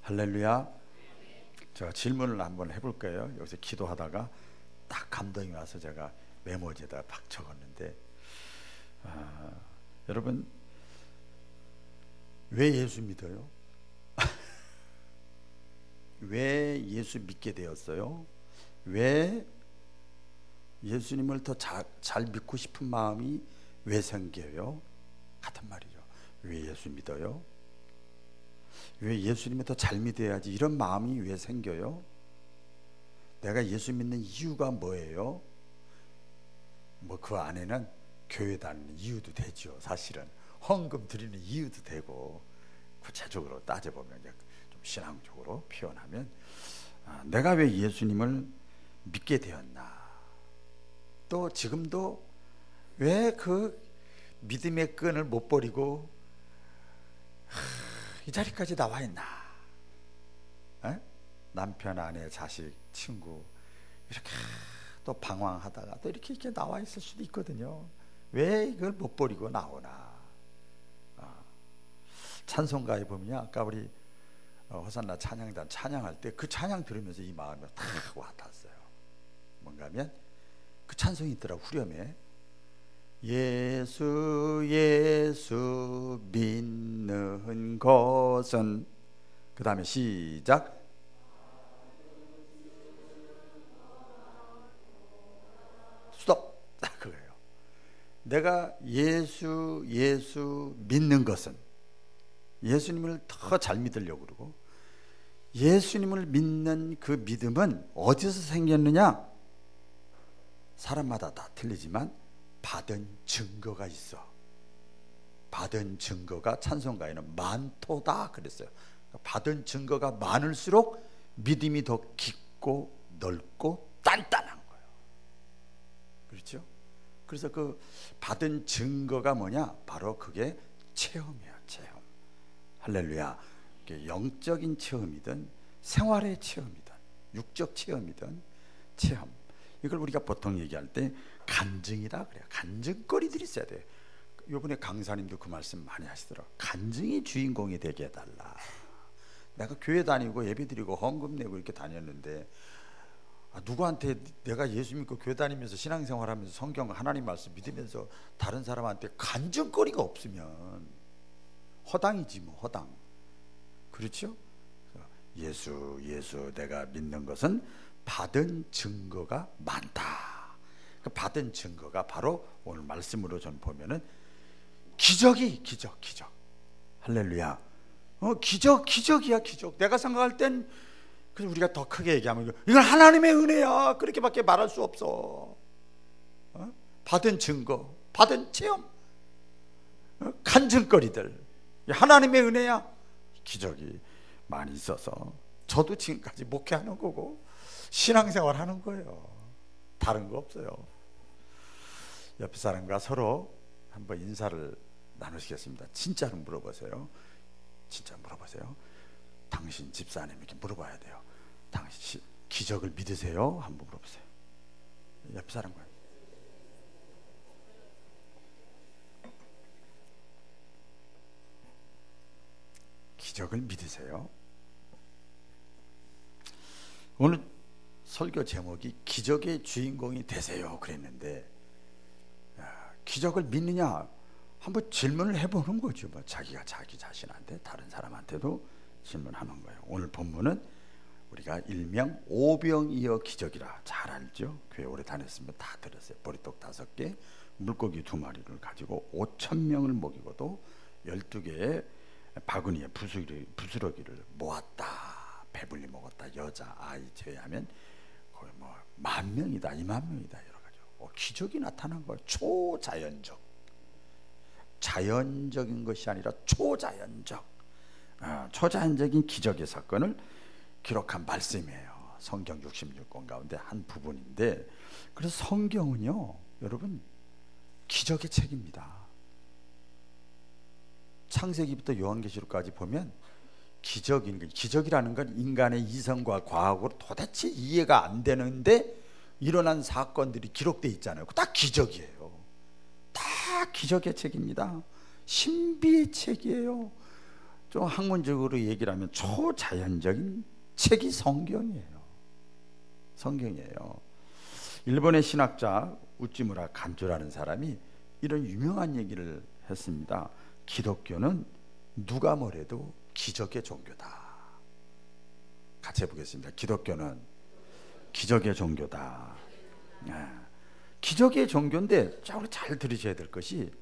할렐루야. 제가 질문을 한번 해볼 거예요. 여기서 기도하다가 딱 감동이 와서 제가 메모지에다가 팍 적었는데, 여러분 왜 예수 믿어요? 왜 예수 믿게 되었어요? 왜 예수님을 더 잘 믿고 싶은 마음이 왜 생겨요? 같은 말이죠. 왜 예수 믿어요? 왜 예수님을 더 잘 믿어야지 이런 마음이 왜 생겨요? 내가 예수 믿는 이유가 뭐예요? 뭐 그 안에는 교회 다니는 이유도 되죠. 사실은 헌금 드리는 이유도 되고, 구체적으로 따져보면 좀 신앙적으로 표현하면 내가 왜 예수님을 믿게 되었나, 또 지금도 왜 그 믿음의 끈을 못 버리고 이 자리까지 나와 있나. 남편, 아내, 자식, 친구 이렇게 또 방황하다가 또 이렇게 나와 있을 수도 있거든요. 왜 이걸 못 버리고 나오나. 찬송가에 보면 아까 우리 호산나 찬양단 찬양할 때 그 찬양 들으면서 이 마음이 탁 와닿았어요. 뭔가 하면 그 찬송이 있더라. 후렴에 예수 예수 믿는 것은, 그 다음에 시작, 스톱. 그거예요. 내가 예수 믿는 것은, 예수님을 더 잘 믿으려고 그러고, 예수님을 믿는 그 믿음은 어디서 생겼느냐? 사람마다 다 틀리지만 받은 증거가 있어. 받은 증거가 찬송가에는 많도다 그랬어요. 받은 증거가 많을수록 믿음이 더 깊고 넓고 단단한 거예요. 그렇죠? 그래서 그 받은 증거가 뭐냐? 바로 그게 체험이야. 체험. 할렐루야. 영적인 체험이든 생활의 체험이든 육적 체험이든 체험, 이걸 우리가 보통 얘기할 때 간증이라 그래요. 간증거리들이 있어야 돼. 요번에 강사님도 그 말씀 많이 하시더라고요. 간증이 주인공이 되게 해달라. 내가 교회 다니고 예배 드리고 헌금 내고 이렇게 다녔는데, 누구한테 내가 예수 믿고 교회 다니면서 신앙생활하면서 성경 하나님 말씀 믿으면서 다른 사람한테 간증거리가 없으면 허당이지 뭐. 허당. 그렇죠? 예수 내가 믿는 것은 받은 증거가 많다. 그 받은 증거가 바로 오늘 말씀으로 전 보면은 기적. 할렐루야. 기적이야. 기적. 내가 생각할 땐, 그래서 우리가 더 크게 얘기하면 이건 하나님의 은혜야, 그렇게밖에 말할 수 없어. 받은 증거, 받은 체험, 간증거리들, 하나님의 은혜야. 기적이 많이 있어서 저도 지금까지 목회하는 거고 신앙생활 하는 거예요. 다른 거 없어요. 옆 사람과 서로 한번 인사를 나누시겠습니다. 진짜로 물어보세요. 진짜 물어보세요. 당신 집사님에게 물어봐야 돼요. 당신 기적을 믿으세요? 한번 물어보세요. 옆 사람과. 기적을 믿으세요? 오늘 설교 제목이 기적의 주인공이 되세요 그랬는데, 기적을 믿느냐 한번 질문을 해보는 거죠. 뭐 자기가 자기 자신한테, 다른 사람한테도 질문하는 거예요. 오늘 본문은 우리가 일명 오병이어 기적이라 잘 알죠. 교회 오래 다녔으면 다 들었어요. 보리떡 5개, 물고기 2마리를 가지고 5,000명을 먹이고도 12개의 바구니에 부스러기를 모았다. 배불리 먹었다. 여자, 아이 제외하면 거의 뭐 10,000명이다, 20,000명이다, 여러 가지 기적이 나타난 거예요. 자연적인 것이 아니라 초자연적인 기적의 사건을 기록한 말씀이에요. 성경 66권 가운데 한 부분인데, 그래서 성경은요, 여러분, 기적의 책입니다. 창세기부터 요한계시록까지 보면 기적이라는 건 인간의 이성과 과학으로 도대체 이해가 안 되는데 일어난 사건들이 기록되어 있잖아요. 다 기적이에요. 다 기적의 책입니다. 신비의 책이에요. 좀 학문적으로 얘기를 하면 초자연적인 책이 성경이에요. 성경이에요. 일본의 신학자 우찌무라 간조라는 사람이 이런 유명한 얘기를 했습니다. 기독교는 누가 뭐래도 기적의 종교다. 같이 해보겠습니다. 기독교는 기적의 종교다. 기적의 종교인데 잘 들으셔야 될 것이,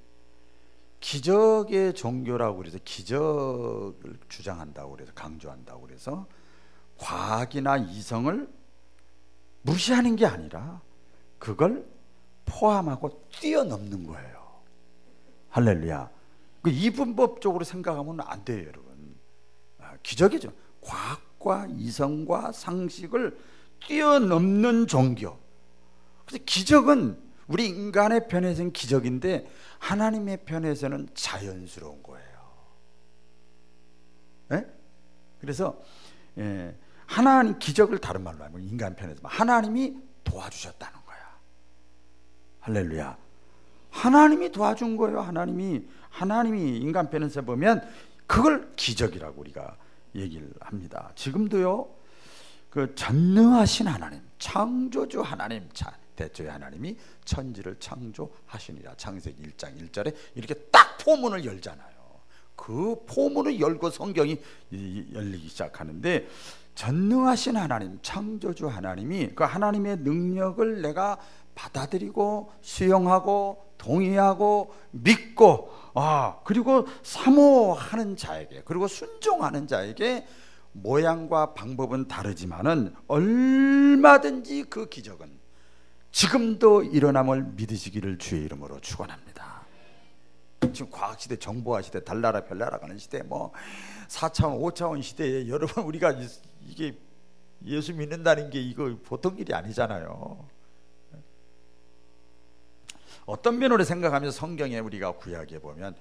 기적의 종교라고 그래서 기적을 주장한다고 그래서 강조한다고 그래서 과학이나 이성을 무시하는 게 아니라 그걸 포함하고 뛰어넘는 거예요. 할렐루야. 그 이분법적으로 생각하면 안 돼요, 여러분. 기적이죠. 과학과 이성과 상식을 뛰어넘는 종교. 그래서 기적은 우리 인간의 편에서는 기적인데 하나님의 편에서는 자연스러운 거예요. 네? 그래서 하나님, 기적을 다른 말로 하면 인간 편에서 하나님이 도와주셨다는 거야. 할렐루야. 하나님이 도와준 거예요. 하나님이 인간 편에서 보면 그걸 기적이라고 우리가 얘기를 합니다. 지금도요, 그 전능하신 하나님, 창조주 하나님, 대초에 하나님이 천지를 창조하시니라. 창세기 1장 1절에 이렇게 딱 포문을 열잖아요. 그 포문을 열고 성경이 열리기 시작하는데, 전능하신 하나님, 창조주 하나님이 그 하나님의 능력을 내가 받아들이고 수용하고 동의하고 믿고 그리고 사모하는 자에게, 그리고 순종하는 자에게 모양과 방법은 다르지만은 얼마든지 그 기적은 지금도 일어남을 믿으시기를 주의 이름으로 축원합니다. 지금 과학시대, 정보화시대, 달나라 별나라 가는 시대, 뭐 4차원 5차원 시대에 여러분, 우리가 이게 예수 믿는다는 게 이거 보통 일이 아니잖아요. 어떤 면으로 생각하면 성경에 우리가 구약에 보면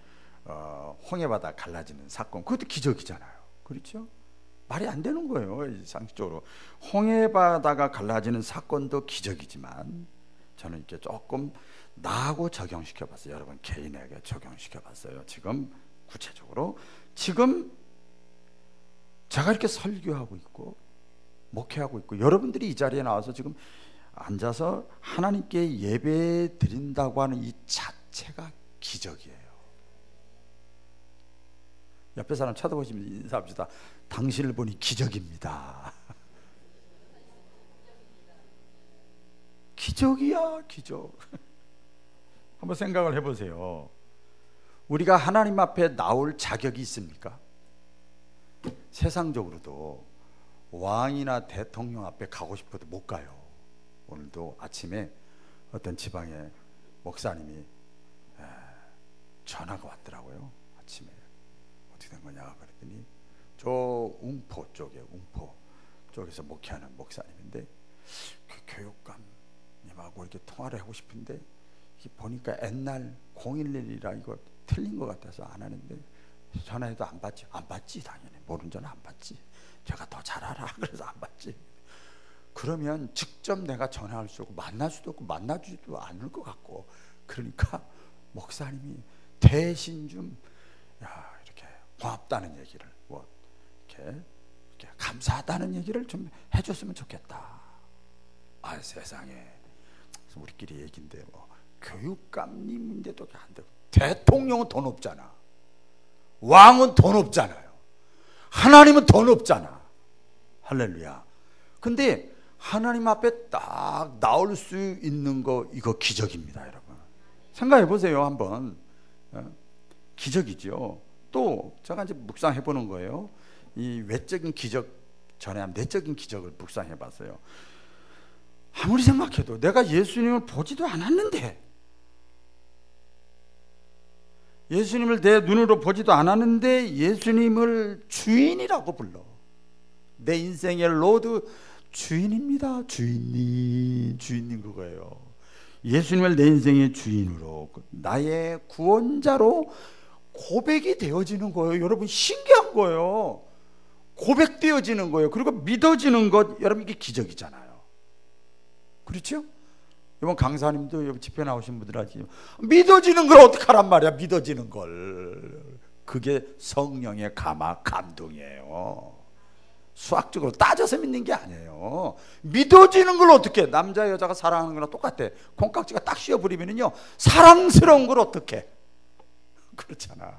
홍해바다 갈라지는 사건, 그것도 기적이잖아요. 그렇죠? 말이 안 되는 거예요, 상식적으로. 홍해바다가 갈라지는 사건도 기적이지만 저는 이렇게 조금 나하고 적용시켜 봤어요. 여러분 개인에게 적용시켜 봤어요. 지금 구체적으로 지금 제가 이렇게 설교하고 있고 목회하고 있고 여러분들이 이 자리에 나와서 지금 앉아서 하나님께 예배 드린다고 하는 이 자체가 기적이에요. 옆에 사람 쳐다보시면 인사합시다. 당신을 보니 기적입니다. 기적이야, 기적. 한번 생각을 해보세요. 우리가 하나님 앞에 나올 자격이 있습니까? 세상적으로도 왕이나 대통령 앞에 가고 싶어도 못 가요. 오늘도 아침에 어떤 지방의 목사님이 전화가 왔더라고요. 아침에 어떻게 된 거냐 그랬더니 저 웅포 쪽에서 목회하는 목사님인데 그 교육감님하고 이렇게 통화를 하고 싶은데 보니까 옛날 011이라 이거 틀린 것 같아서 안 하는데 전화해도 안 받지 당연히 모르는 전화 안 받지. 제가 더 잘 알아. 그래서 안 받지. 그러면 직접 내가 전화할 수 없고 만날 수도 없고 만나주지도 않을 것 같고, 그러니까 목사님이 대신 좀 이렇게 고맙다는 얘기를 이렇게 감사하다는 얘기를 좀 해줬으면 좋겠다. 세상에 우리끼리 얘기인데 교육감님인데도 안 되고, 대통령은 돈 없잖아. 왕은 돈 없잖아요. 하나님은 돈 없잖아. 할렐루야. 근데 하나님 앞에 딱 나올 수 있는 거, 이거 기적입니다, 여러분. 생각해 보세요, 한번. 기적이죠. 또 제가 이제 묵상해 보는 거예요. 이 외적인 기적 전에 내적인 기적을 묵상해 봤어요. 아무리 생각해도 내가 예수님을 보지도 않았는데, 예수님을 내 눈으로 보지도 않았는데 예수님을 주인이라고 불러. 내 인생의 로드 주인입니다. 주인님 그거예요. 예수님을 내 인생의 주인으로, 나의 구원자로 고백이 되어지는 거예요. 여러분 신기한 거예요. 고백되어지는 거예요. 그리고 믿어지는 것, 여러분 이게 기적이잖아요. 그렇죠? 이번 강사님도 집회 나오신 분들 하지, 믿어지는 걸 어떡하란 말이야. 믿어지는 걸 그게 성령의 감동이에요. 수학적으로 따져서 믿는 게 아니에요. 믿어지는 걸 어떻게 해? 남자 여자가 사랑하는 거랑 똑같아. 콩깍지가 딱 씌워버리면요 사랑스러운 걸 어떻게 해? 그렇잖아.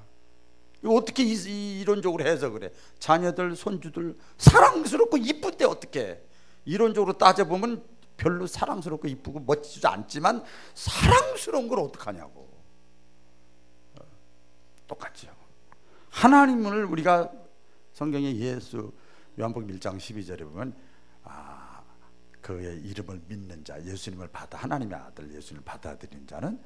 이거 어떻게 이론적으로 해석을 해? 자녀들 손주들 사랑스럽고 이쁜데 어떻게 해? 이론적으로 따져보면 별로 사랑스럽고 이쁘고 멋지지 않지만 사랑스러운 걸 어떡하냐고. 똑같죠. 하나님을 우리가 성경에 예수 요한복음 1장 12절에 보면 그의 이름을 믿는 자, 예수님을 하나님의 아들 예수님을 받아들이는 자는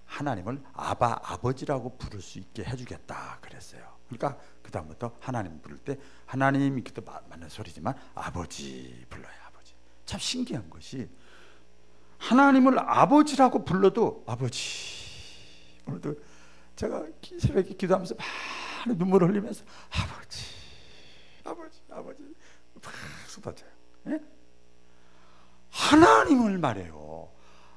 하나님을 아버지라고 부를 수 있게 해주겠다 그랬어요. 그러니까 그 다음부터 하나님 부를 때 하나님 이렇게 맞는 소리지만 아버지 불러요. 아버지. 참 신기한 것이 하나님을 아버지라고 불러도 아버지. 오늘도 제가 새벽에 기도하면서 많은 눈물을 흘리면서 아버지 막 쏟아져요. 예? 하나님을 말해요.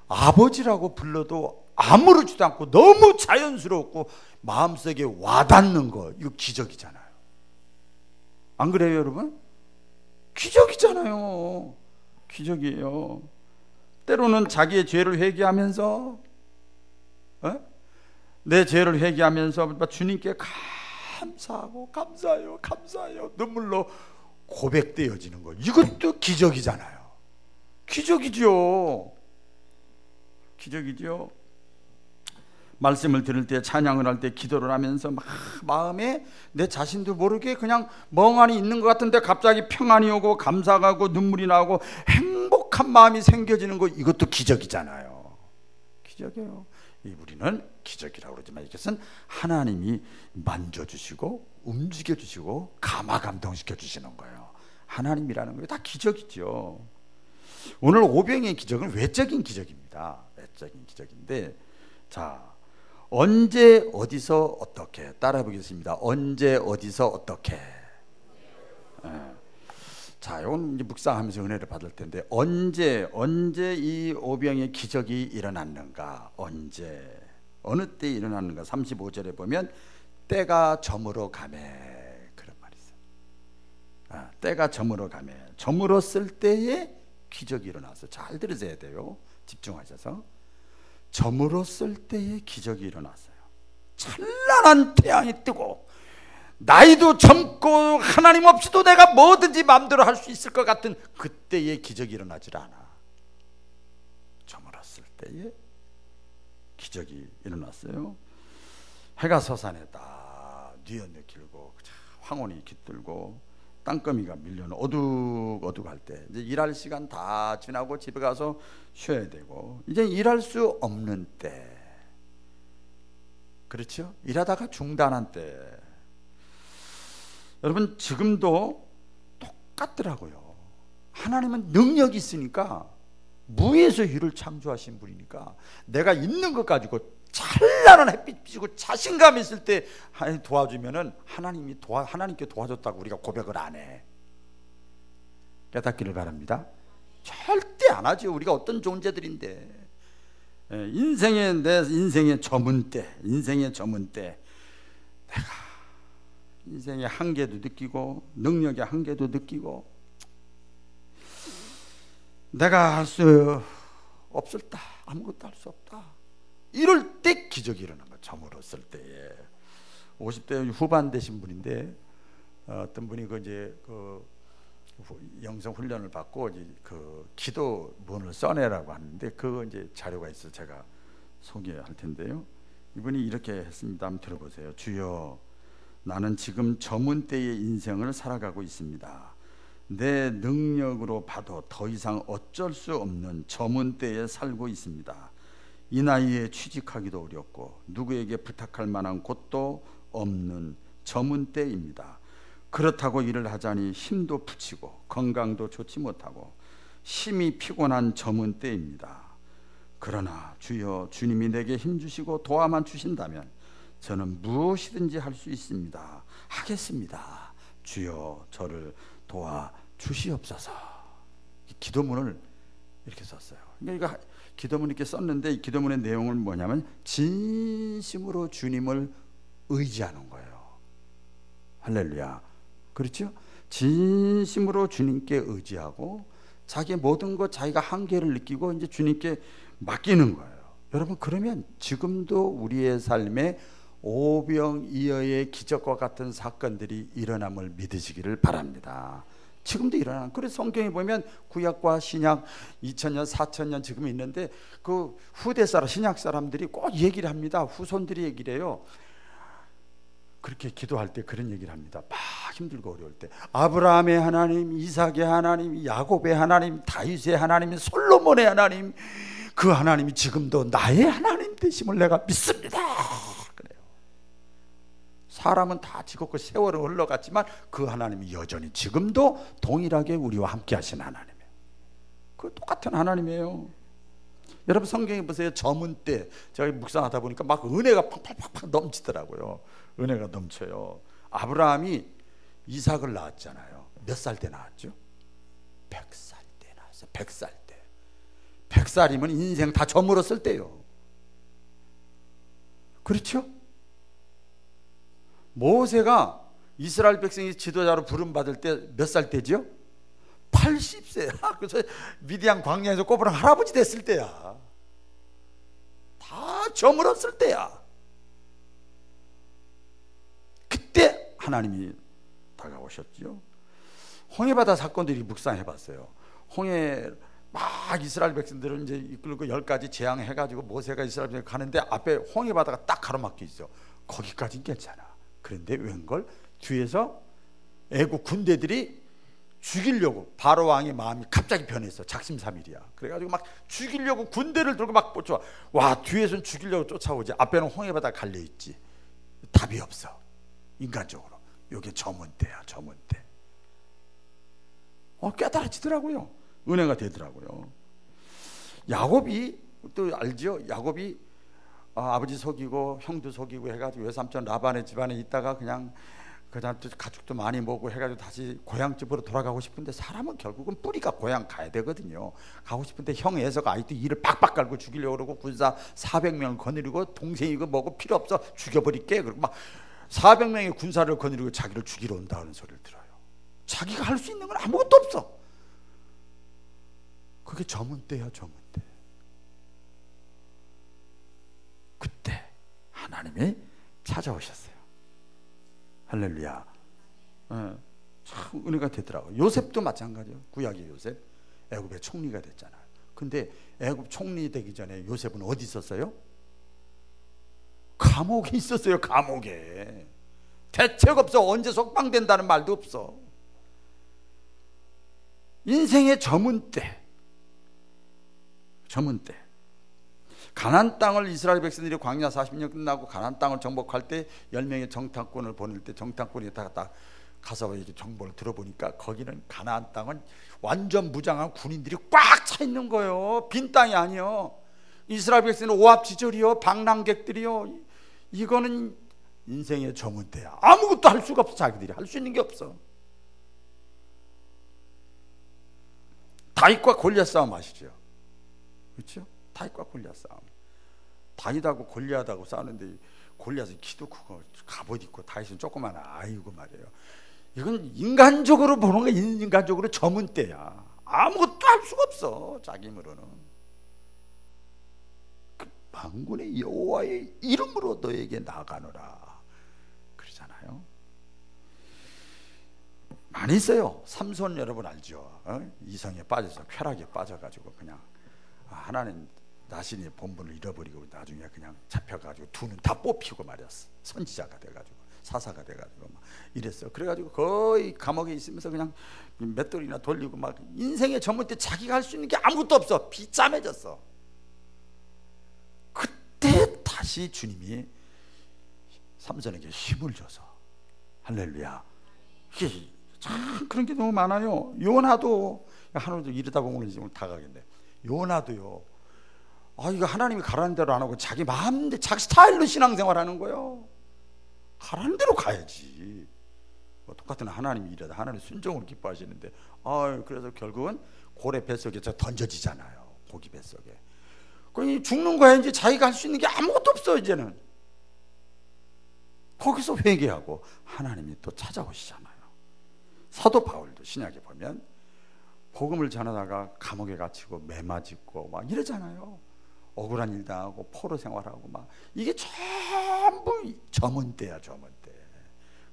아버지라고 불러도 아무렇지도 않고 너무 자연스럽고 마음속에 와닿는 거, 이거 기적이잖아요. 안 그래요 여러분? 기적이잖아요. 기적이에요. 때로는 자기의 죄를 회개하면서 내 죄를 회개하면서 주님께 감사해요 눈물로 고백되어지는 거, 이것도 기적이잖아요. 기적이죠. 말씀을 들을 때, 찬양을 할 때, 기도를 하면서 막 마음에 내 자신도 모르게 그냥 멍하니 있는 것 같은데 갑자기 평안이 오고 감사가 오고 눈물이 나오고 행복한 마음이 생겨지는 거, 이것도 기적이잖아요. 기적이에요. 우리는 기적이라고 그러지만 이것은 하나님이 만져주시고 움직여주시고 감화감동시켜 주시는 거예요. 하나님이라는 게 다 기적이죠. 오늘 오병의 기적은 외적인 기적입니다. 외적인 기적인데, 자, 언제 어디서 어떻게 따라 보겠습니다. 언제 어디서 어떻게. 자, 이건 이제 묵상하면서 은혜를 받을 텐데, 언제 이 오병의 기적이 일어났는가? 언제, 어느 때 일어났는가? 35절에 보면 때가 저물어 가매, 그런 말이 있어요. 때가 저물어 가매, 저물었을 때에 기적이 일어났어요. 잘 들으셔야 돼요. 집중하셔서. 저물었을 때에 기적이 일어났어요. 찬란한 태양이 뜨고 나이도 젊고 하나님 없이도 내가 뭐든지 마음대로 할 수 있을 것 같은 그때에 기적이 일어나질 않아. 저물었을 때에 기적이 일어났어요. 해가 서산했다. 뉘엿뉘 길고 황혼이 깃들고 땅거미가 밀려는 어둑어둑할 때, 이제 일할 시간 다 지나고 집에 가서 쉬어야 되고 이제 일할 수 없는 때, 그렇죠? 일하다가 중단한 때. 여러분 지금도 똑같더라고요. 하나님은 능력이 있으니까, 무에서 유를 창조하신 분이니까 내가 있는 것 가지고 찬란한 햇빛 비치고 자신감 있을 때 도와주면은 하나님께 도와줬다고 우리가 고백을 안 해. 깨닫기를 바랍니다. 절대 안 하죠. 우리가 어떤 존재들인데. 내 인생의 저문 때, 내가 인생의 한계도 느끼고 능력의 한계도 느끼고 내가 할 수 없을다, 아무것도 할 수 없다, 이럴 때 기적이 일어난 거예요. 저물었을 때에. 50대 후반 되신 분인데 어떤 분이 영성 훈련을 받고 이제 그 기도문을 써내라고 하는데, 그거 이제 자료가 있어서 제가 소개할 텐데요. 이분이 이렇게 했습니다. 한번 들어보세요. 주여, 나는 지금 저문 때의 인생을 살아가고 있습니다. 내 능력으로 봐도 더 이상 어쩔 수 없는 저문 때에 살고 있습니다. 이 나이에 취직하기도 어렵고 누구에게 부탁할 만한 곳도 없는 저문 때입니다. 그렇다고 일을 하자니 힘도 붙이고 건강도 좋지 못하고 심히 피곤한 저문 때입니다. 그러나 주여, 주님이 내게 힘주시고 도와만 주신다면 저는 무엇이든지 할 수 있습니다. 하겠습니다. 주여, 저를 도와주시옵소서. 기도문을 이렇게 썼어요. 그러니까 기도문 이렇게 썼는데, 이 기도문의 내용은 뭐냐면 진심으로 주님을 의지하는 거예요. 할렐루야. 그렇죠? 진심으로 주님께 의지하고 자기 모든 것, 자기가 한계를 느끼고 이제 주님께 맡기는 거예요. 여러분, 그러면 지금도 우리의 삶에 오병이어의 기적과 같은 사건들이 일어남을 믿으시기를 바랍니다. 지금도 일어나는. 그래서 성경에 보면 구약과 신약 2000년 4000년 지금 있는데 그 후대 사람, 신약 사람들이 꼭 얘기를 합니다. 후손들이 얘기를 해요. 그렇게 기도할 때 그런 얘기를 합니다. 막 힘들고 어려울 때 아브라함의 하나님, 이삭의 하나님, 야곱의 하나님, 다윗의 하나님, 솔로몬의 하나님, 그 하나님이 지금도 나의 하나님 되심을 내가 믿습니다. 그래요. 사람은 다 지겹고 세월은 흘러갔지만 그 하나님이 여전히 지금도 동일하게 우리와 함께 하신 하나님이에요. 그 똑같은 하나님이에요. 여러분, 성경에 보세요. 저문 때 제가 묵상하다 보니까 막 은혜가 팍팍팍 넘치더라고요. 은혜가 넘쳐요. 아브라함이 이삭을 낳았잖아요. 몇 살 때 낳았죠? 100살 때 낳았어요. 100살 때. 100살이면 인생 다 저물었을 때요. 그렇죠? 모세가 이스라엘 백성이 지도자로 부름받을 때 몇 살 때죠? 80세야. 그래서 미디안 광야에서 꼬부랑 할아버지 됐을 때야. 다 저물었을 때야. 그때 하나님이 다가오셨죠. 홍해바다 사건들이 묵상해봤어요. 홍해 막 이스라엘 백성들은 이제 이끌고 10가지 재앙해가지고 모세가 이스라엘 백성 가는데 앞에 홍해바다가 딱 가로막혀 있어. 거기까지는 괜찮아. 그런데 웬걸 뒤에서 애국 군대들이 죽이려고, 바로 왕의 마음이 갑자기 변했어. 작심삼일이야. 그래가지고 막 죽이려고 군대를 들고 막 쫓아와. 와, 뒤에서는 죽이려고 쫓아오지, 앞에는 홍해바다 갈려있지. 답이 없어. 인간적으로 이게 저문대야. 저문대. 깨달아지더라고요. 은혜가 되더라고요. 야곱이 또 알죠? 야곱이 아버지 속이고 형도 속이고 해가지고 외삼촌 라반의 집안에 있다가 그냥 가축도 많이 먹고 해가지고 다시 고향집으로 돌아가고 싶은데, 사람은 결국은 뿌리가 고향 가야 되거든요. 가고 싶은데 형 에서가 아직도 이를 빡빡 깔고 죽이려고 그러고 군사 400명을 거느리고 동생이고 뭐고 필요 없어 죽여버릴게. 그리고 막 400명의 군사를 거느리고 자기를 죽이러 온다는 소리를 들어요. 자기가 할 수 있는 건 아무것도 없어. 그게 저문대야. 저문대. 그때 하나님이 찾아오셨어요. 할렐루야. 참 은혜가 되더라고요. 요셉도 마찬가지예요. 구약의 요셉, 애굽의 총리가 됐잖아요. 근데 애굽 총리 되기 전에 요셉은 어디 있었어요? 감옥에 있었어요. 감옥에. 대책 없어. 언제 석방된다는 말도 없어. 인생의 저문대. 저문대. 가나안 땅을 이스라엘 백성들이 광야 40년 끝나고 가나안 땅을 정복할 때 10명의 정탐꾼을 보낼 때 정탐꾼이 딱 가서 이렇게 정보를 들어보니까 거기는 가나안 땅은 완전 무장한 군인들이 꽉 차 있는 거예요. 빈 땅이 아니요. 이스라엘 백성은 오합지졸이요, 방랑객들이요. 이거는 인생의 저문대야. 아무것도 할 수가 없어. 자기들이 할 수 있는 게 없어. 다윗과 골리앗 싸움 아시죠? 그렇죠? 다윗과 골리앗 싸움. 다윗하고 골리앗하고 싸우는데 골리앗은 키도 크고 갑옷 입고 다윗은 조그만 아이고 말이에요. 이건 인간적으로 보는 거, 인간적으로 저문대야. 아무것도 할 수가 없어. 자기 힘으로는. 그 만군의 여호와의 이름으로 너에게 나가노라 그러잖아요. 많이 있어요. 삼손 여러분 알죠? 이성에 빠져서 쾌락에 빠져가지고 그냥 하나님 자신이 본분을 잃어버리고 나중에 그냥 잡혀가지고 두 눈 다 뽑히고 말이었어. 선지자가 돼가지고 사사가 돼가지고 막 이랬어요. 그래가지고 거의 감옥에 있으면서 그냥 맷돌이나 돌리고 막 인생의 저문대 자기가 할 수 있는 게 아무것도 없어. 비참해졌어. 그때 다시 주님이 삼손에게 힘을 줘서, 할렐루야. 참 그런 게 너무 많아요. 요나도, 하나도 이러다 보면 지금 다 가겠네. 요나도요. 이거 하나님이 가라는 대로 안 하고 자기 마음대로 자기 스타일로 신앙생활하는 거예요. 가라는 대로 가야지. 똑같은 하나님이 이러다 하나님 순종을 기뻐하시는데, 그래서 결국은 고래 뱃속에 던져지잖아요. 고기 뱃속에. 죽는 거야. 이제 자기가 할 수 있는 게 아무것도 없어. 이제는 거기서 회개하고 하나님이 또 찾아오시잖아요. 사도 바울도 신약에 보면 복음을 전하다가 감옥에 갇히고 매 맞고 막 이러잖아요. 억울한 일 당하고 포로 생활하고 막 이게 전부 저문 때야, 저문 때.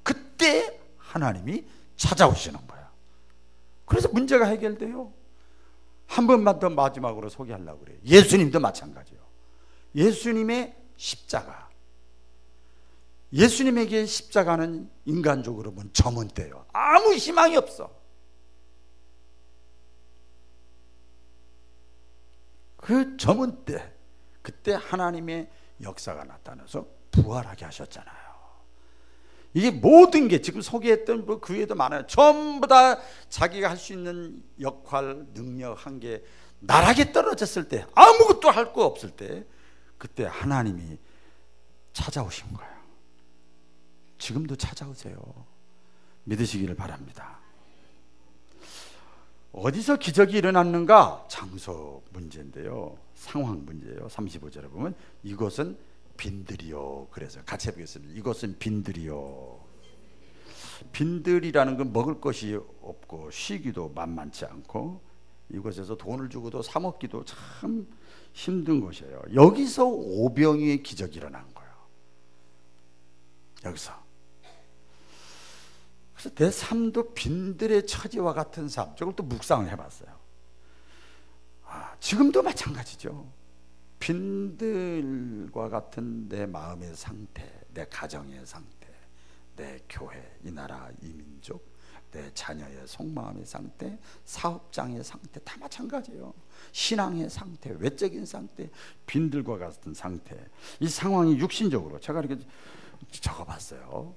그때 하나님이 찾아오시는 거야. 그래서 문제가 해결돼요. 한 번만 더 마지막으로 소개하려고 그래요. 예수님도 마찬가지예요. 예수님의 십자가. 예수님에게 십자가는 인간적으로 보면 저문 때예요. 아무 희망이 없어. 그 저문 때, 그때 하나님의 역사가 나타나서 부활하게 하셨잖아요. 이게 모든 게 지금 소개했던 그 외에도 많아요. 전부 다 자기가 할 수 있는 역할, 능력, 한계, 나락에 떨어졌을 때, 아무것도 할 거 없을 때, 그때 하나님이 찾아오신 거예요. 지금도 찾아오세요. 믿으시기를 바랍니다. 어디서 기적이 일어났는가? 장소 문제인데요. 상황 문제예요. 35절에 보면 이곳은 빈들이요. 그래서 같이 해보겠습니다. 이곳은 빈들이요. 빈들이라는 건 먹을 것이 없고 쉬기도 만만치 않고 이곳에서 돈을 주고도 사 먹기도 참 힘든 곳이에요. 여기서 오병이의 기적이 일어난 거예요. 여기서. 그래서 내 삶도 빈들의 처지와 같은 삶, 저걸 또 묵상을 해봤어요. 지금도 마찬가지죠. 빈들과 같은 내 마음의 상태, 내 가정의 상태, 내 교회, 이 나라, 이 민족, 내 자녀의 속마음의 상태, 사업장의 상태 다 마찬가지예요. 신앙의 상태, 외적인 상태, 빈들과 같은 상태. 이 상황이 육신적으로 제가 이렇게 적어봤어요.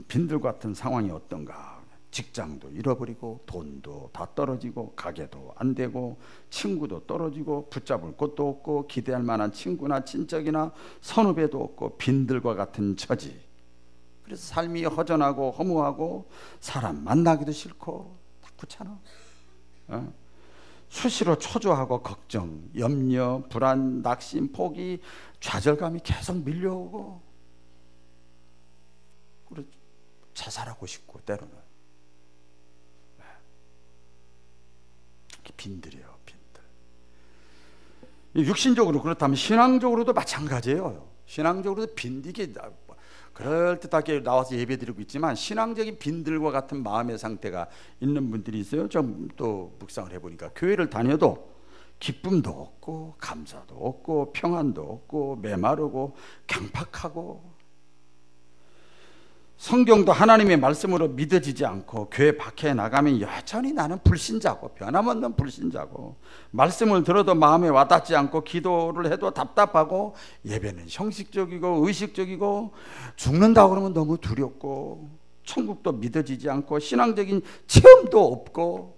빈들 같은 상황이 어떤가? 직장도 잃어버리고 돈도 다 떨어지고 가게도 안 되고 친구도 떨어지고 붙잡을 곳도 없고 기대할 만한 친구나 친척이나 선후배도 없고 빈들과 같은 처지. 그래서 삶이 허전하고 허무하고 사람 만나기도 싫고 다 귀찮아. 수시로 초조하고 걱정, 염려, 불안, 낙심, 포기, 좌절감이 계속 밀려오고 자살하고 싶고 때로는 빈들이에요. 빈들. 육신적으로 그렇다면 신앙적으로도 마찬가지예요. 신앙적으로도 빈들이 그럴듯하게 나와서 예배드리고 있지만 신앙적인 빈들과 같은 마음의 상태가 있는 분들이 있어요. 좀 또 묵상을 해보니까 교회를 다녀도 기쁨도 없고 감사도 없고 평안도 없고 메마르고 강팍하고 성경도 하나님의 말씀으로 믿어지지 않고 교회 밖에 나가면 여전히 나는 불신자고 변함없는 불신자고 말씀을 들어도 마음에 와닿지 않고 기도를 해도 답답하고 예배는 형식적이고 의식적이고 죽는다고 그러면 너무 두렵고 천국도 믿어지지 않고 신앙적인 체험도 없고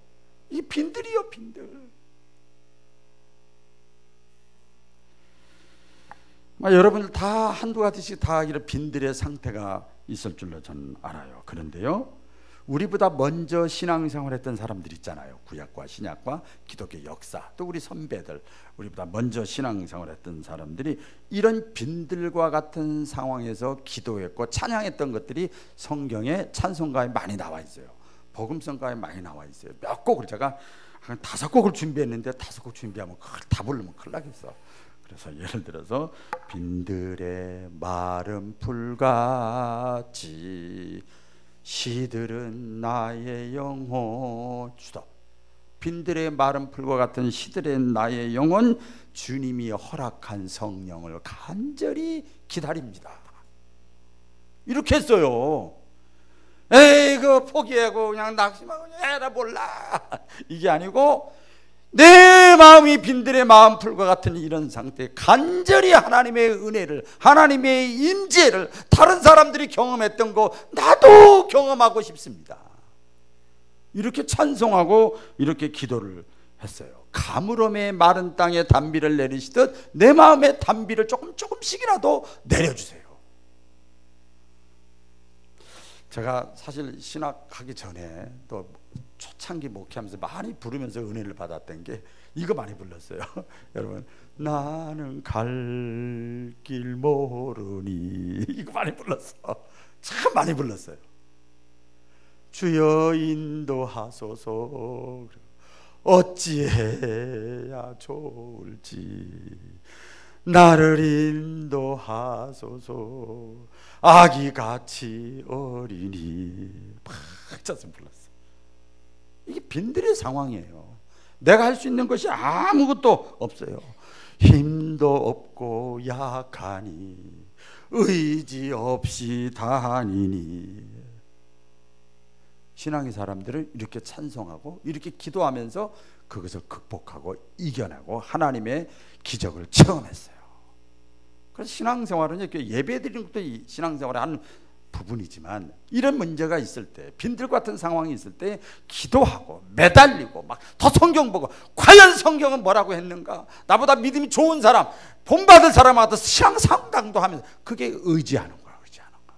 이 빈들이요, 빈들. 여러분들 다 한두 가지씩 다 이런 빈들의 상태가 있을 줄로 저는 알아요. 그런데요, 우리보다 먼저 신앙생활 했던 사람들 있잖아요. 구약과 신약과 기독교 역사, 또 우리 선배들, 우리보다 먼저 신앙생활 했던 사람들이 이런 빈들과 같은 상황에서 기도했고 찬양했던 것들이 성경에 찬송가에 많이 나와 있어요. 복음성가에 많이 나와 있어요. 몇 곡을 제가 한 5곡을 준비했는데 5곡 준비하면 그걸 다 부르면 큰일 나겠어. 그래서 예를 들어서 빈들의 마른 풀같이 시들은 나의 영혼 주다. 빈들의 마른 풀과 같은 시들은 나의 영혼, 주님이 허락한 성령을 간절히 기다립니다. 이렇게 했어요. 에이 그 포기하고 그냥 낙심하고 에라 몰라 이게 아니고 내 마음이 빈들의 마음 풀과 같은 이런 상태에 간절히 하나님의 은혜를, 하나님의 임재를 다른 사람들이 경험했던 거 나도 경험하고 싶습니다. 이렇게 찬송하고 이렇게 기도를 했어요. 가물음의 마른 땅에 단비를 내리시듯 내 마음의 단비를 조금씩이라도 내려주세요. 제가 사실 신학하기 전에 또 초창기 목회하면서 많이 부르면서 은혜를 받았던 게 이거 많이 불렀어요. 여러분, 나는 갈 길 모르니, 이거 많이 불렀어. 참 많이 불렀어요. 주여 인도하소서, 어찌해야 좋을지 나를 인도하소서, 아기같이 어리니, 막 짜증 불렀어. 이게 빈들의 상황이에요. 내가 할 수 있는 것이 아무것도 없어요. 힘도 없고 약하니 의지 없이 다니니. 신앙의 사람들은 이렇게 찬송하고 이렇게 기도하면서 그것을 극복하고 이겨내고 하나님의 기적을 체험했어요. 그래서 신앙생활은 이렇게 예배드리는 것도 신앙생활의 한 부분이지만, 이런 문제가 있을 때, 빈들 같은 상황이 있을 때 기도하고 매달리고 막 더 성경 보고, 과연 성경은 뭐라고 했는가, 나보다 믿음이 좋은 사람, 본받을 사람한테 신앙 상담도 하면서, 그게 의지하는 거야. 의지하는 거.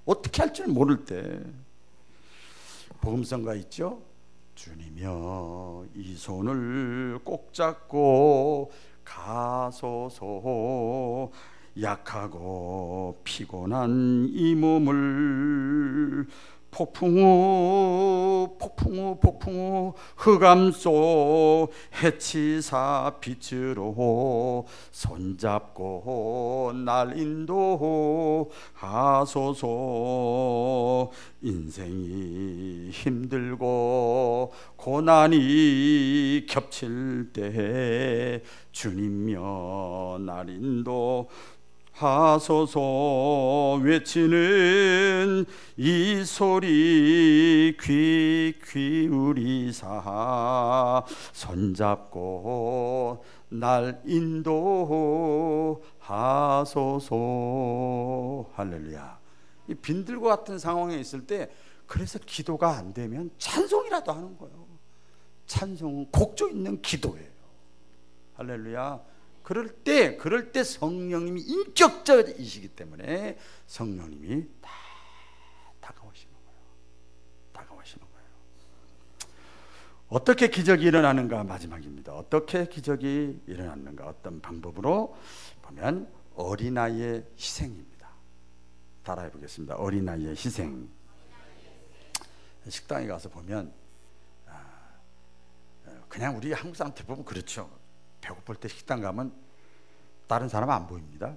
어떻게 할지 모를 때 복음성가 있죠. 주님여 이 손을 꼭 잡고 가소서, 약하고 피곤한 이 몸을 폭풍 후 흑암 속 해치사 빛으로 손잡고 날 인도하소서. 인생이 힘들고 고난이 겹칠 때 주님여 날 인도하소서 외치는 이 소리 귀 기울이사 손잡고 날 인도하소서. 할렐루야. 이 빈들과 같은 상황에 있을 때, 그래서 기도가 안 되면 찬송이라도 하는 거예요. 찬송은 곡조 있는 기도예요. 할렐루야. 그럴 때 성령님이 인격적이시기 때문에 성령님이 다 다가오시는 거예요. 다가오시는 거예요. 어떻게 기적이 일어나는가, 마지막입니다. 어떻게 기적이 일어났는가, 어떤 방법으로 보면 어린아이의 희생입니다. 따라해 보겠습니다. 어린아이의 희생. 식당에 가서 보면 그냥 우리 한국 사람 대부분 그렇죠. 배고플 때 식당 가면 다른 사람 안 보입니다.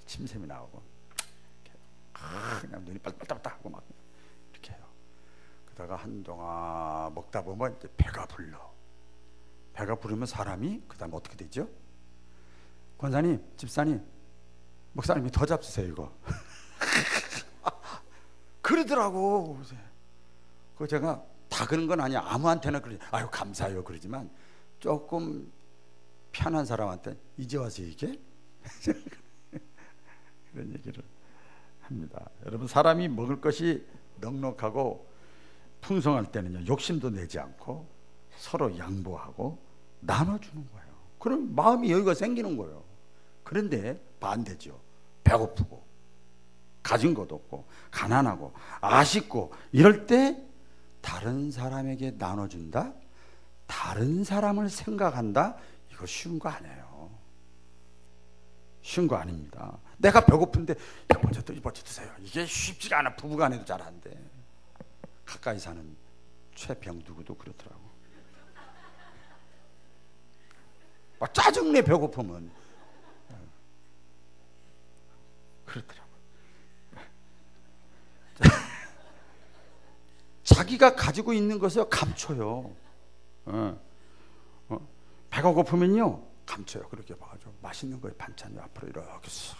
침샘이 나오고 그냥 눈이 빨딱빨딱하고 막 이렇게 해요. 그러다가 한동안 먹다 보면 이제 배가 불러. 배가 부르면 사람이 그 다음 어떻게 되죠? 권사님, 집사님, 목사님이 더 잡수세요 이거. 그러더라고. 그 제가 다 그런 건 아니야. 아무한테나 그러지. 아유 감사해요 그러지만, 조금 편한 사람한테 이제 와서 이게 그런 얘기를 합니다. 여러분, 사람이 먹을 것이 넉넉하고 풍성할 때는요, 욕심도 내지 않고 서로 양보하고 나눠주는 거예요. 그럼 마음이 여유가 생기는 거예요. 그런데 반대죠. 배고프고 가진 것도 없고 가난하고 아쉽고 이럴 때 다른 사람에게 나눠준다, 다른 사람을 생각한다, 이거 쉬운 거 아니에요. 쉬운 거 아닙니다. 내가 배고픈데 먼저 드세요. 이게 쉽지가 않아. 부부간에도 잘 안 돼. 가까이 사는 최병두구도 그렇더라고. 막 짜증내 배고프면. 그렇더라고. 자기가 가지고 있는 것을 감춰요. 배가 고프면요 감춰요. 그렇게 봐가지고 맛있는 거에 반찬이 앞으로 이렇게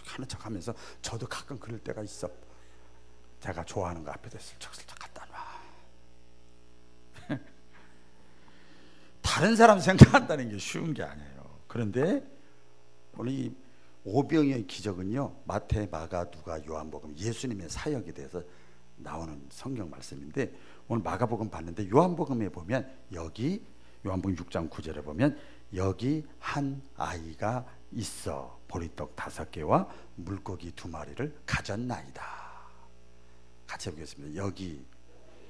하는 척 하면서, 저도 가끔 그럴 때가 있어. 제가 좋아하는 거 앞에다 슬쩍슬쩍 갖다 놔. 다른 사람 생각한다는 게 쉬운 게 아니에요. 그런데 오늘 이 오병이의 기적은요, 마태, 마가, 누가, 요한복음, 예수님의 사역에 대해서 나오는 성경 말씀인데, 오늘 마가복음 봤는데 요한복음에 보면, 여기 요한복음 6장 9절에 보면 여기 한 아이가 있어 보리떡 5개와 물고기 2마리를 가졌나이다. 같이 해보겠습니다. 여기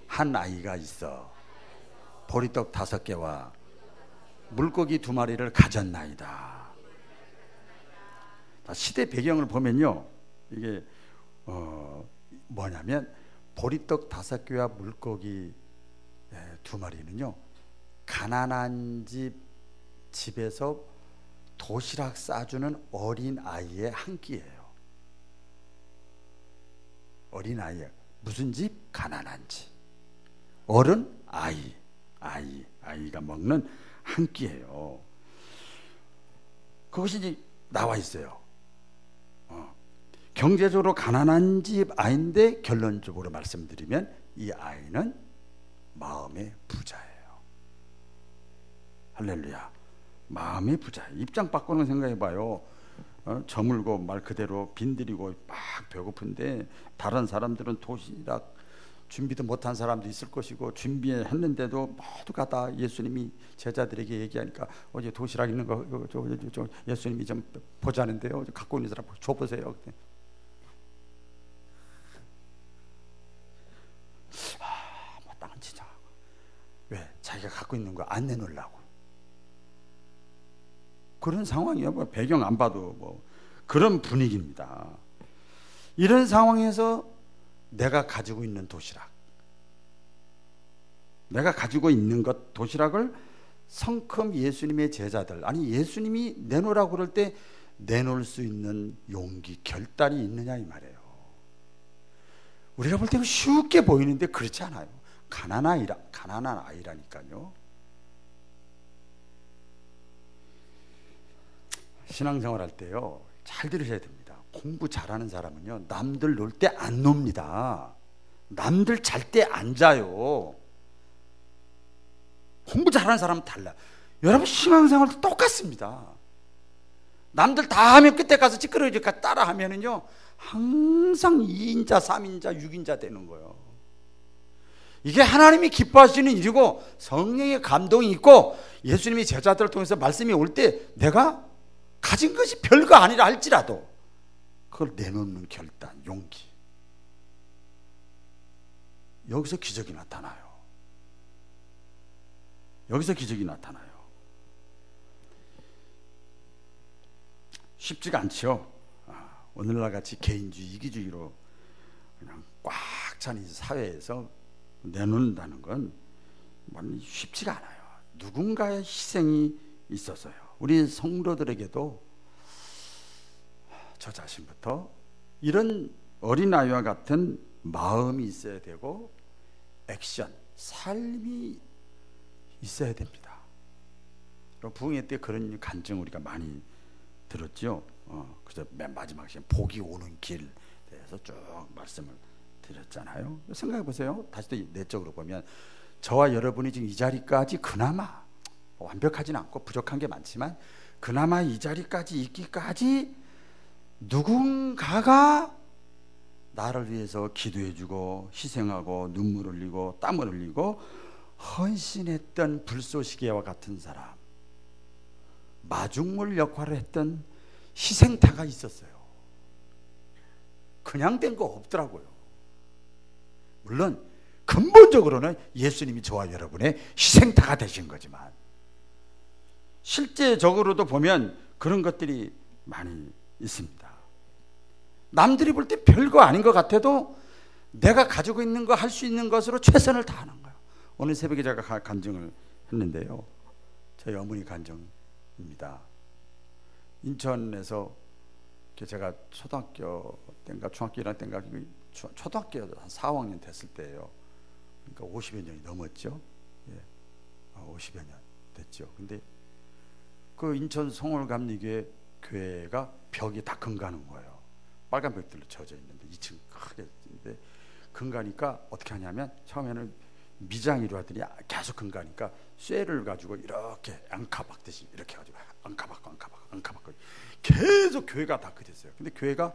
한 아이가 있어 보리떡 5개와 물고기 2마리를 가졌나이다. 시대 배경을 보면요, 이게 뭐냐면 보리떡 5개와 물고기 2마리는요 가난한 집에서 도시락 싸주는 어린 아이의 한 끼예요. 어린 아이, 무슨 집? 가난한 집. 어른? 아이가 먹는 한 끼예요. 그것이 이제 나와 있어요. 경제적으로 가난한 집 아이인데 결론적으로 말씀드리면 이 아이는 마음의 부자예요. 할렐루야. 마음의 부자. 입장 바꾸는 생각해봐요. 저물고 말 그대로 빈들이고 막 배고픈데 다른 사람들은 도시락 준비도 못한 사람도 있을 것이고 준비했는데도 모두가 다 예수님이 제자들에게 얘기하니까 어제 도시락 있는 거 저 예수님이 좀 보자는데요. 갖고 있는 사람 줘보세요. 마땅한 진짜 왜 자기가 갖고 있는 거 안 내놓으려고 그런 상황이에요. 뭐 배경 안 봐도 뭐 그런 분위기입니다. 이런 상황에서 내가 가지고 있는 도시락, 내가 가지고 있는 것 도시락을 성큼 예수님의 제자들, 아니 예수님이 내놓으라고 그럴 때 내놓을 수 있는 용기, 결단이 있느냐 이 말이에요. 우리가 볼 때는 쉽게 보이는데 그렇지 않아요. 가난한 아이라니까요. 신앙생활 할 때요 잘 들으셔야 됩니다. 공부 잘하는 사람은요 남들 놀 때 안 놉니다. 남들 잘 때 안 자요. 공부 잘하는 사람은 달라. 여러분 신앙생활도 똑같습니다. 남들 다 하면 그때 가서 찌끄러지니까 따라 하면은요 항상 2인자 3인자 6인자 되는 거예요. 이게 하나님이 기뻐하시는 일이고 성령의 감동이 있고 예수님이 제자들을 통해서 말씀이 올 때 내가 가진 것이 별거 아니라 할지라도 그걸 내놓는 결단, 용기. 여기서 기적이 나타나요. 여기서 기적이 나타나요. 쉽지가 않죠. 오늘날 같이 개인주의, 이기주의로 그냥 꽉 찬 이 사회에서 내놓는다는 건 쉽지가 않아요. 누군가의 희생이 있어서요. 우리 성도들에게도 저 자신부터 이런 어린아이와 같은 마음이 있어야 되고 액션, 삶이 있어야 됩니다. 부흥회 때 그런 간증 우리가 많이 들었죠. 그래서 맨 마지막 시간 복이 오는 길에 대해서 쭉 말씀을 드렸잖아요. 생각해 보세요. 다시 또 내적으로 보면 저와 여러분이 지금 이 자리까지 그나마 완벽하진 않고 부족한 게 많지만 그나마 이 자리까지 있기까지 누군가가 나를 위해서 기도해주고 희생하고 눈물을 흘리고 땀을 흘리고 헌신했던 불쏘시개와 같은 사람, 마중물 역할을 했던 희생타가 있었어요. 그냥 된 거 없더라고요. 물론 근본적으로는 예수님이 저와 여러분의 희생타가 되신 거지만 실제적으로도 보면 그런 것들이 많이 있습니다. 남들이 볼 때 별거 아닌 것 같아도 내가 가지고 있는 거 할 수 있는 것으로 최선을 다하는 거예요. 오늘 새벽에 제가 간증을 했는데요. 저희 어머니 간증입니다. 인천에서 제가 초등학교 때인가 중학교 1학년 때인가 초등학교 한 4, 5학년 됐을 때예요. 그러니까 50여 년이 넘었죠. 예. 50여 년 됐죠. 근데 그 인천 송월감리교회 교회가 벽이 다 금가는 거예요. 빨간 벽들로 젖어 있는데 2층 크게 있는데 금가니까 어떻게 하냐면 처음에는 미장이로 하더니 계속 금가니까 쇠를 가지고 이렇게 앙카 박듯이 이렇게 가지고 앙카 박고 계속 교회가 다 그랬어요. 근데 교회가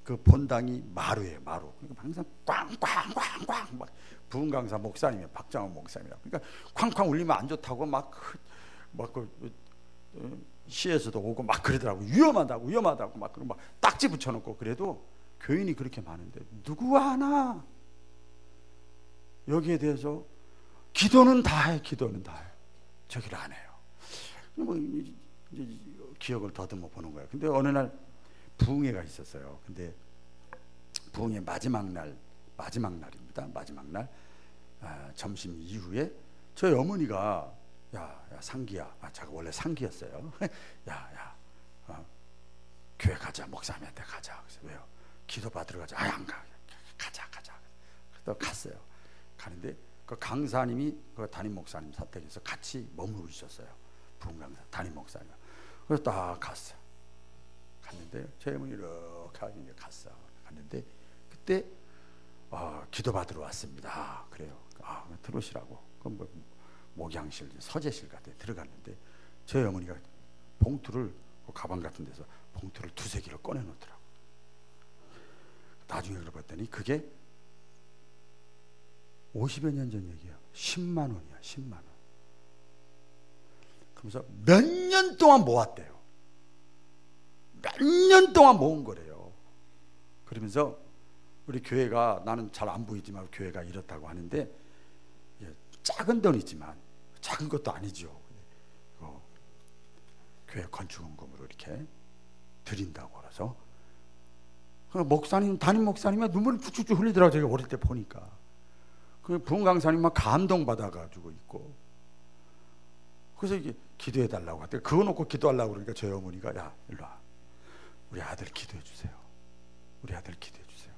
그 본당이 마루예요. 마루. 그러니까 항상 꽝꽝꽝꽝 막 부흥 강사 목사님이 박장원 목사님이라고. 그러니까 쾅쾅 울리면 안 좋다고 막 시에서도 오고 막 그러더라고. 위험하다고 막 그러고 막 딱지 붙여놓고. 그래도 교인이 그렇게 많은데 누구 하나 여기에 대해서 기도는 다 해, 기도는 다 해. 저기를 안 해요. 뭐 이제 기억을 더듬어 보는 거예요. 근데 어느 날 부흥회가 있었어요. 근데 부흥회 마지막 날입니다. 마지막 날 점심 이후에 저희 어머니가 야 상기야, 제가 원래 상기였어요. 야, 교회 가자, 목사님한테 가자. 그래서 왜요? 기도 받으러 가자. 안 가. 가자. 그래서 갔어요. 가는데 그 강사님이 그 담임 목사님 사택에서 같이 머무르고 있었어요. 부흥강사 담임 목사님. 그래서 딱 갔어요. 갔는데 저희 어머니 이렇게 이제 갔어. 갔는데 그때 기도 받으러 왔습니다. 그래요. 들어오시라고. 그럼 뭐 목양실, 서재실 같은 데 들어갔는데 저희 어머니가 봉투를 그 가방 같은 데서 봉투를 두세 개를 꺼내 놓더라고. 나중에 들어봤더니 그게 50여 년 전 얘기야. 10만 원이야. 10만 원. 그러면서 몇 년 동안 모았대요. 몇 년 동안 모은 거래요. 그러면서 우리 교회가, 나는 잘 안 보이지만 교회가 이렇다고 하는데, 작은 돈이지만 작은 것도 아니죠. 교회 건축원금으로 이렇게 드린다고 그래서 목사님, 담임 목사님이 눈물을 쭉쭉쭉 흘리더라고요. 제가 어릴 때 보니까. 그 부흥 강사님 막 감동받아가지고 있고. 그래서 이게 기도해 달라고 하더니 그거 놓고 기도하려고 그러니까 저희 어머니가 야 일로 와, 우리 아들 기도해 주세요. 우리 아들 기도해 주세요.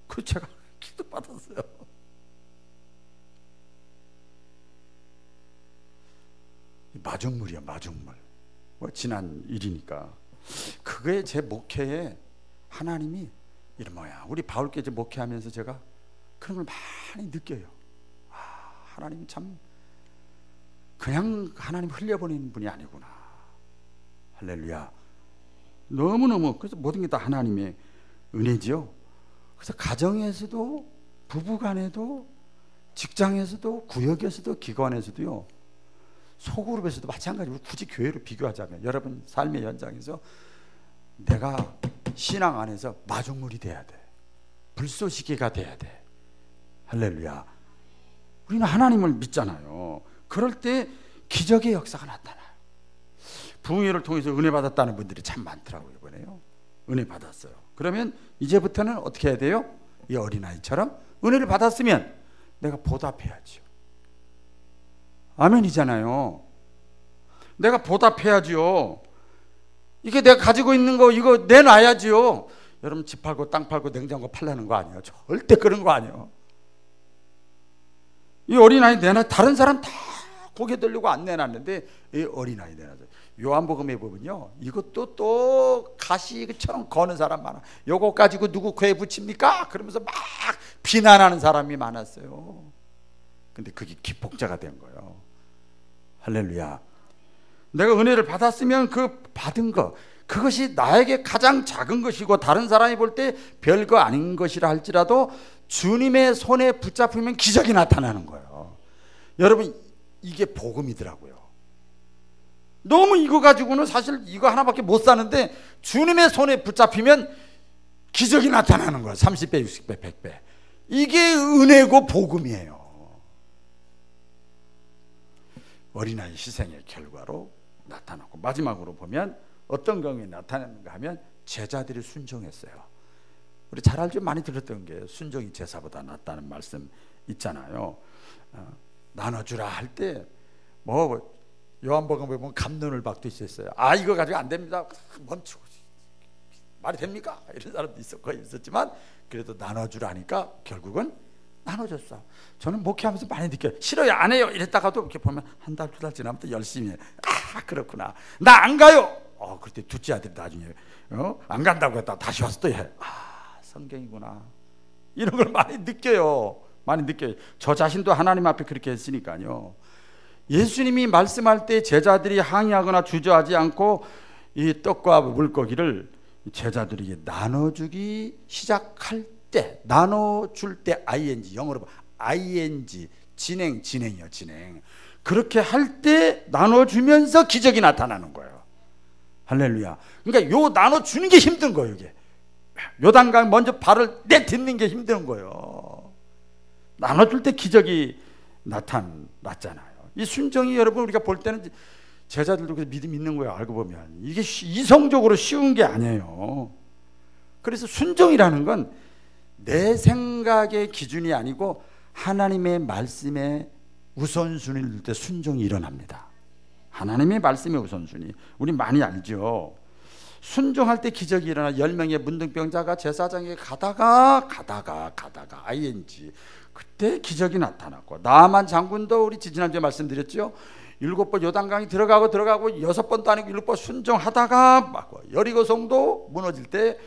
그 제가 기도 받았어요. 마중물이야, 마중물. 뭐 지난 일이니까. 그게 제 목회에 하나님이 이런 뭐야. 우리 바울교회 목회하면서 제가 그런 걸 많이 느껴요. 하나님 참 그냥 하나님 흘려보내는 분이 아니구나. 할렐루야. 너무너무, 그래서 모든 게 다 하나님의 은혜지요. 그래서 가정에서도, 부부간에도, 직장에서도, 구역에서도, 기관에서도요, 소그룹에서도 마찬가지로 굳이 교회로 비교하자면 여러분 삶의 현장에서 내가 신앙 안에서 마중물이 돼야 돼. 불쏘시개가 돼야 돼. 할렐루야. 우리는 하나님을 믿잖아요. 그럴 때 기적의 역사가 나타나요. 부흥회를 통해서 은혜 받았다는 분들이 참 많더라고요. 이번에요. 은혜 받았어요. 그러면 이제부터는 어떻게 해야 돼요? 이 어린아이처럼 은혜를 받았으면 내가 보답해야죠. 아멘이잖아요. 내가 보답해야지요. 이게 내가 가지고 있는 거 이거 내놔야지요. 여러분 집 팔고 땅 팔고 냉장고 팔라는 거 아니에요. 절대 그런 거 아니에요. 이 어린아이 내놔. 다른 사람 다 고개 들려고 안 내놨는데 이 어린아이 내놔서. 요한복음에 보면요, 이것도 또 가시처럼 거는 사람 많아. 요거 가지고 누구 괴 붙입니까? 그러면서 막 비난하는 사람이 많았어요. 근데 그게 기폭제가 된 거예요. 할렐루야. 내가 은혜를 받았으면 그 받은 거, 그것이 나에게 가장 작은 것이고 다른 사람이 볼 때 별거 아닌 것이라 할지라도 주님의 손에 붙잡히면 기적이 나타나는 거예요. 여러분 이게 복음이더라고요. 너무 이거 가지고는 사실 이거 하나밖에 못 사는데 주님의 손에 붙잡히면 기적이 나타나는 거예요. 30배, 60배, 100배. 이게 은혜고 복음이에요. 어린아이 희생의 결과로 나타났고, 마지막으로 보면 어떤 경우에 나타나는가 하면 제자들이 순종했어요. 우리 잘 알죠? 많이 들었던 게 순종이 제사보다 낫다는 말씀 있잖아요. 나눠주라 할 때 뭐 요한복음에 보면 감론을 박도 있었어요. 이거 가지고 안 됩니다. 멈추고 말이 됩니까? 이런 사람도 있었지만 그래도 나눠주라니까 결국은 나눠줬어. 저는 목회하면서 많이 느껴요. 싫어요, 안 해요 이랬다가도 이렇게 보면 한 달, 두 달 지나면 또 열심히 해. 그렇구나. 나 안 가요. 그때 둘째 아들이 나중에 안 간다고 했다 다시 와서 또 해. 성경이구나. 이런 걸 많이 느껴요. 많이 느껴요. 저 자신도 하나님 앞에 그렇게 했으니까요. 예수님이 말씀할 때 제자들이 항의하거나 주저하지 않고 이 떡과 물고기를 제자들에게 나눠주기 시작할 때, 나눠줄 때 ing, 영어로 ing, 진행이요, 진행. 그렇게 할 때 나눠주면서 기적이 나타나는 거예요. 할렐루야. 그러니까 요 나눠주는 게 힘든 거예요. 이게 요단강 먼저 발을 내딛는 게 힘든 거예요. 나눠줄 때 기적이 나타났잖아요. 이 순종이 여러분 우리가 볼 때는 제자들도 그 믿음이 있는 거예요. 알고 보면 이게 이성적으로 쉬운 게 아니에요. 그래서 순종이라는 건 내 생각의 기준이 아니고 하나님의 말씀에 우선순위를 둘 때 순종이 일어납니다. 하나님의 말씀의 우선순위 우리 많이 알죠. 순종할 때 기적이 일어나 10명의 문둥병자가 제사장에게 가다가 ING 그때 기적이 나타났고, 나만 장군도 우리 지난주에 말씀드렸죠. 7번 요단강이 들어가고 6번도 아니고 7번 순종하다가 막 여리고성도 무너질 때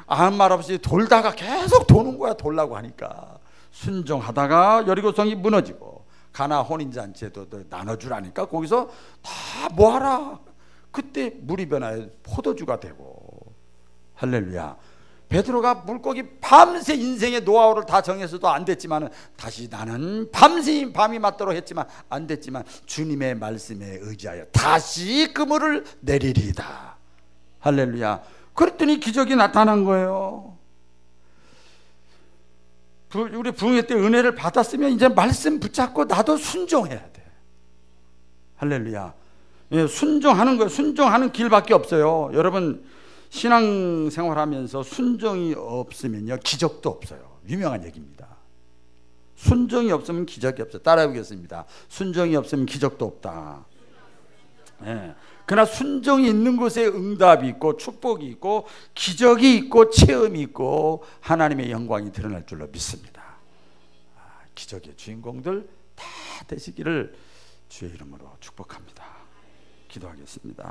아무 말 없이 돌다가 계속 도는 거야. 돌라고 하니까 순종하다가 여리고성이 무너지고, 가나 혼인잔치에도 나눠주라니까 거기서 다 모아라. 그때 물이 변하여 포도주가 되고. 할렐루야. 베드로가 물고기 밤새 인생의 노하우를 다 정해서도 안 됐지만, 다시 나는 밤이 맞도록 했지만 안 됐지만 주님의 말씀에 의지하여 다시 그물을 내리리이다. 할렐루야. 그랬더니 기적이 나타난 거예요. 우리 부흥회 때 은혜를 받았으면 이제 말씀 붙잡고 나도 순종해야 돼. 할렐루야. 예, 순종하는 거예요. 순종하는 길밖에 없어요. 여러분 신앙생활하면서 순종이 없으면요 기적도 없어요. 유명한 얘기입니다. 순종이 없으면 기적이 없어요. 따라해 보겠습니다. 순종이 없으면 기적도 없다. 예. 그러나 순종이 있는 곳에 응답이 있고 축복이 있고 기적이 있고 체험이 있고 하나님의 영광이 드러날 줄로 믿습니다. 기적의 주인공들 다 되시기를 주의 이름으로 축복합니다. 기도하겠습니다.